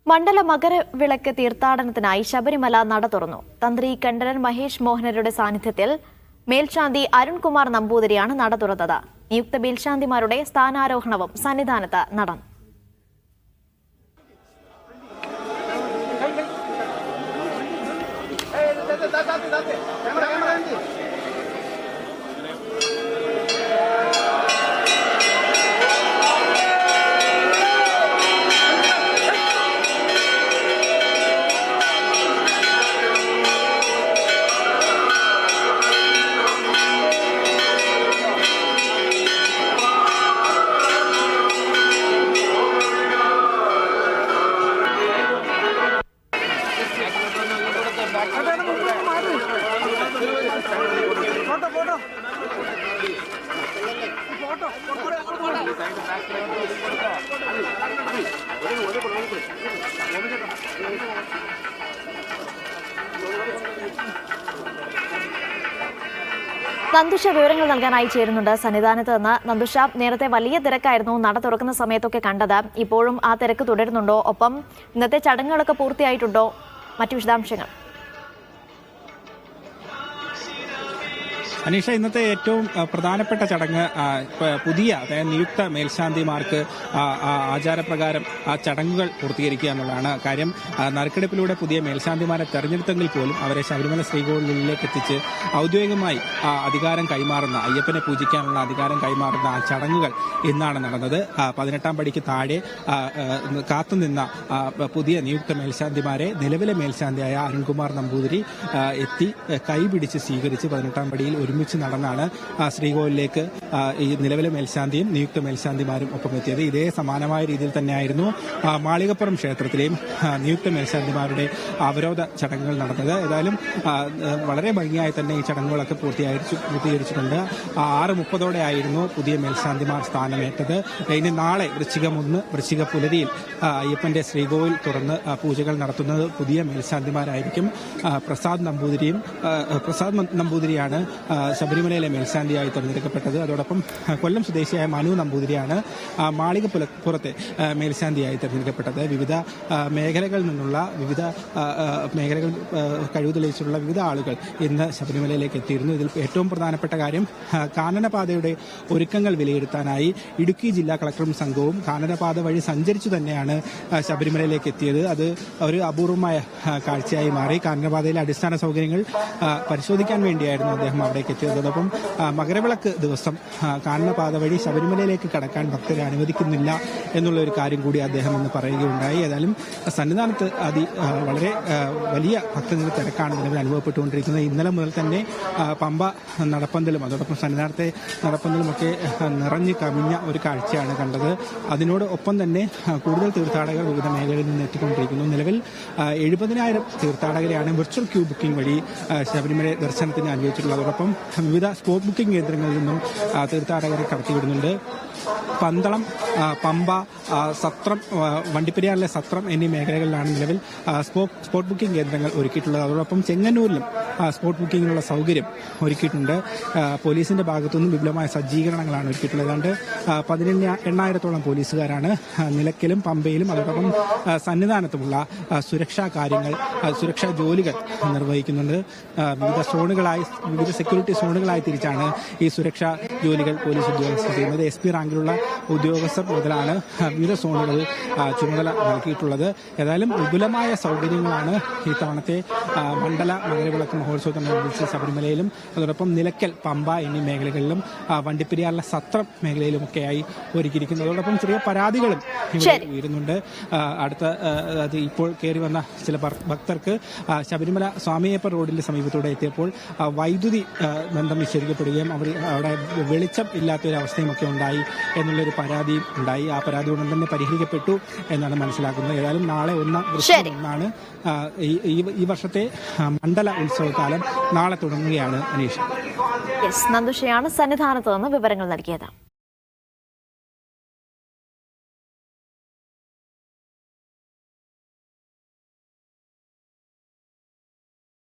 മണ്ഡല മകരവിളക്ക് തീർത്ഥാടനത്തിനായി ശബരിമല നട തുറന്നു. തന്ത്രി കണ്ഠരർ മഹേഷ് മോഹനരുടെ സാന്നിധ്യത്തിൽ മേൽശാന്തി അരുൺകുമാർ നമ്പൂതിരിയാണ് നട തുറന്നത്. നിയുക്ത മേൽശാന്തിമാരുടെ സ്ഥാനാരോഹണവും സന്നിധാനത്ത് നടന്നു. നന്ദുഷ വിവരങ്ങൾ നൽകാനായി ചേരുന്നുണ്ട് സന്നിധാനത്ത് നിന്ന്. നന്ദുഷ, നേരത്തെ വലിയ തിരക്കായിരുന്നു നട തുറക്കുന്ന സമയത്തൊക്കെ കണ്ടത്. ഇപ്പോഴും ആ തിരക്ക് തുടരുന്നുണ്ടോ? ഒപ്പം ഇന്നത്തെ ചടങ്ങുകളൊക്കെ പൂർത്തിയായിട്ടുണ്ടോ? മറ്റു വിശദാംശങ്ങൾ. അനീഷ, ഇന്നത്തെ ഏറ്റവും പ്രധാനപ്പെട്ട ചടങ്ങ് പുതിയ, അതായത് നിയുക്ത മേൽശാന്തിമാർക്ക് ആചാരപ്രകാരം ആ ചടങ്ങുകൾ പൂർത്തീകരിക്കുക എന്നുള്ളതാണ്. കാര്യം നറുക്കെടുപ്പിലൂടെ പുതിയ മേൽശാന്തിമാരെ തെരഞ്ഞെടുത്തെങ്കിൽ പോലും അവരെ ശബരിമല ശ്രീകോവിലിലേക്ക് എത്തിച്ച് ഔദ്യോഗികമായി അധികാരം കൈമാറുന്ന, അയ്യപ്പനെ പൂജിക്കാനുള്ള അധികാരം കൈമാറുന്ന ആ ചടങ്ങുകൾ ഇന്നാണ് നടന്നത്. 18-ാം പടിക്ക് താഴെ കാത്തുനിന്ന പുതിയ നിയുക്ത മേൽശാന്തിമാരെ നിലവിലെ മേൽശാന്തിയായ അരുൺകുമാർ നമ്പൂതിരി എത്തി കൈപിടിച്ച് സ്വീകരിച്ച് 18-ാം പടിയിൽ ഒരുമിച്ച് നടന്നാണ് ശ്രീകോവിലേക്ക് ഈ നിലവിലെ മേൽശാന്തിയും നിയുക്ത മേൽശാന്തിമാരും ഒപ്പം എത്തിയത്. ഇതേ സമാനമായ രീതിയിൽ തന്നെയായിരുന്നു മാളികപ്പുറം ക്ഷേത്രത്തിലെയും നിയുക്ത മേൽശാന്തിമാരുടെ അവരോധ ചടങ്ങുകൾ നടന്നത്. ഏതായാലും വളരെ ഭംഗിയായി തന്നെ ഈ ചടങ്ങുകളൊക്കെ പൂർത്തീകരിച്ചിട്ടുണ്ട്. 6:30 ആയിരുന്നു പുതിയ മേൽശാന്തിമാർ സ്ഥാനമേറ്റത്. ഇനി നാളെ വൃശ്ചികം 1 വൃശ്ചിക പുലരിയിൽ അയ്യപ്പന്റെ ശ്രീകോവിൽ തുറന്ന് പൂജകൾ നടത്തുന്നത് പുതിയ മേൽശാന്തിമാരായിരിക്കും. പ്രസാദ് നമ്പൂതിരിയാണ് ശബരിമലയിലെ മേൽശാന്തിയായി തെരഞ്ഞെടുക്കപ്പെട്ടത്. അതോടൊപ്പം കൊല്ലം സ്വദേശിയായ മനു നമ്പൂതിരിയാണ് മാളികപ്പുറത്തെ മേൽശാന്തിയായി തെരഞ്ഞെടുക്കപ്പെട്ടത്. വിവിധ മേഖലകളിൽ നിന്നുള്ള മേഖലകൾ കഴിവ് തെളിയിച്ചിട്ടുള്ള വിവിധ ആളുകൾ ഇന്ന് ശബരിമലയിലേക്ക് എത്തിയിരുന്നു. ഇതിൽ ഏറ്റവും പ്രധാനപ്പെട്ട കാര്യം കാനനപാതയുടെ ഒരുക്കങ്ങൾ വിലയിരുത്താനായി ഇടുക്കി ജില്ലാ കളക്ടറും സംഘവും കാനനപാത വഴി സഞ്ചരിച്ചു തന്നെയാണ് ശബരിമലയിലേക്ക് എത്തിയത്. അത് ഒരു അപൂർവമായ കാഴ്ചയായി മാറി. കാനനപാതയിലെ അടിസ്ഥാന സൗകര്യങ്ങൾ പരിശോധിക്കാൻ വേണ്ടിയായിരുന്നു അദ്ദേഹം അവിടേക്ക് എത്തിയതോടൊപ്പം മകരവിളക്ക് ദിവസം കാനനപാത വഴി ശബരിമലയിലേക്ക് കടക്കാൻ ഭക്തരെ അനുവദിക്കുന്നില്ല എന്നുള്ള ഒരു കാര്യം കൂടി അദ്ദേഹം ഇന്ന് പറയുകയുണ്ടായി. ഏതായാലും സന്നിധാനത്ത് വളരെ വലിയ ഭക്തജന തിരക്കാണ് നിലവിൽ അനുഭവപ്പെട്ടുകൊണ്ടിരിക്കുന്നത്. ഇന്നലെ മുതൽ തന്നെ പമ്പ നടപ്പന്തലും അതോടൊപ്പം സന്നിധാനത്തെ നടപ്പന്തലുമൊക്കെ നിറഞ്ഞു കവിഞ്ഞ ഒരു കാഴ്ചയാണ് കണ്ടത്. അതിനോട് ഒപ്പം തന്നെ കൂടുതൽ തീർത്ഥാടകർ വിവിധ മേഖലകളിൽ നിന്ന് എത്തിക്കൊണ്ടിരിക്കുന്നു. നിലവിൽ 70,000 തീർത്ഥാടകരെയാണ് വിർച്വൽ ക്യൂ ബുക്കിംഗ് വഴി ശബരിമല ദർശനത്തിന് അനുവദിച്ചിട്ടുള്ളത്. അതോടൊപ്പം വിവിധ സ്പോട്ട് ബുക്കിംഗ് കേന്ദ്രങ്ങളിൽ നിന്നും തീർത്ഥാടകരെ കടത്തിവിടുന്നുണ്ട്. പന്തളം, പമ്പ, സത്രം, വണ്ടിപ്പെരിയാറിലെ സത്രം എന്നീ മേഖലകളിലാണ് നിലവിൽ സ്പോട്ട് ബുക്കിംഗ് കേന്ദ്രങ്ങൾ ഒരുക്കിയിട്ടുള്ളത്. അതോടൊപ്പം ചെങ്ങന്നൂരിലും സ്പോട്ട് ബുക്കിങ്ങിനുള്ള സൗകര്യം ഒരുക്കിയിട്ടുണ്ട്. പോലീസിന്റെ ഭാഗത്തുനിന്നും വിപുലമായ സജ്ജീകരണങ്ങളാണ് ഒരുക്കിയിട്ടുള്ളത്. ഏതാണ്ട് 18,000-ഓളം പോലീസുകാരാണ് നിലയ്ക്കലും പമ്പയിലും അതോടൊപ്പം സന്നിധാനത്തുമുള്ള സുരക്ഷാ ജോലികൾ നിർവഹിക്കുന്നുണ്ട്. വിവിധ സെക്യൂരിറ്റി സോണുകളായി തിരിച്ചാണ് ഈ സുരക്ഷാ ജോലികൾ പോലീസ് ഉദ്യോഗസ്ഥർ ചെയ്യുന്നത്. SP റാങ്കിലുള്ള ഉദ്യോഗസ്ഥർ മുതലാണ് വിവിധ സോണുകളിൽ ചുമതല നൽകിയിട്ടുള്ളത്. ഏതായാലും വിപുലമായ സൗകര്യങ്ങളാണ് ഈ തവണത്തെ മണ്ഡല മകരവിളക്ക് മഹോത്സവത്തോടനുബന്ധിച്ച് ശബരിമലയിലും അതോടൊപ്പം നിലയ്ക്കൽ, പമ്പ എന്നീ മേഖലകളിലും വണ്ടിപ്പെരിയാറിലെ സത്രം മേഖലയിലുമൊക്കെയായി ഒരുക്കിയിരിക്കുന്നത്. അതോടൊപ്പം ചെറിയ പരാതികളും ഇവിടെ ഉയരുന്നുണ്ട്. ഇപ്പോൾ കയറി വന്ന ചില ഭക്തർക്ക് ശബരിമല സ്വാമിയപ്പ റോഡിന്റെ സമീപത്തൂടെ എത്തിയപ്പോൾ വൈദ്യുതി ബന്ധം വിച്ഛേദിക്കപ്പെടുകയും അവിടെ വെളിച്ചം ഇല്ലാത്തൊരവസ്ഥയും ഒക്കെ ഉണ്ടായി എന്നുള്ളൊരു പരാതിയും ഉണ്ടായി. ആ പരാതി ഉടൻ തന്നെ പരിഹരിക്കപ്പെട്ടു എന്നാണ് മനസ്സിലാക്കുന്നത്. ഏതായാലും നാളെ 1 ഈ വർഷത്തെ മണ്ഡല ഉത്സവകാലം നാളെ തുടങ്ങുകയാണ്. അനീഷ, നന്ദുഷയാണ് സന്നിധാനത്ത് നിന്ന് വിവരങ്ങൾ നൽകിയത്.